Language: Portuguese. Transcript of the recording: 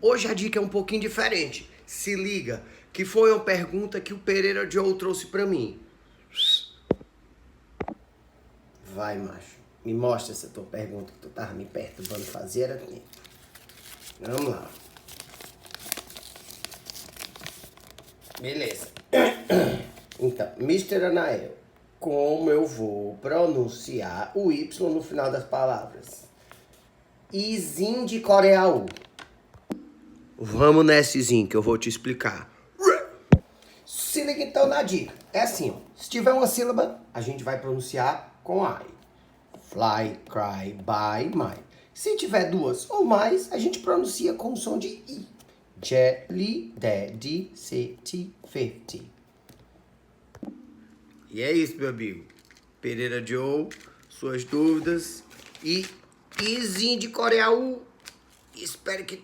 Hoje a dica é um pouquinho diferente. Se liga, que foi uma pergunta que o Pereira Joe trouxe pra mim. Vai, macho. Me mostra essa tua pergunta que tu tava me perturbando fazer era tempo. Vamos lá. Beleza. Então, Mr. Anael, como eu vou pronunciar o Y no final das palavras? Izinho de Coreaú. Vamos nessa, Izinho, que eu vou te explicar. Se liga então na dica. É assim, ó. Se tiver uma sílaba, a gente vai pronunciar com I. Fly, cry, buy, my. Se tiver duas ou mais, a gente pronuncia com o som de I. Jelly, daddy, city, 50. E é isso, meu amigo. Pereira Joe, suas dúvidas e Izinho de Coreaú. Espero que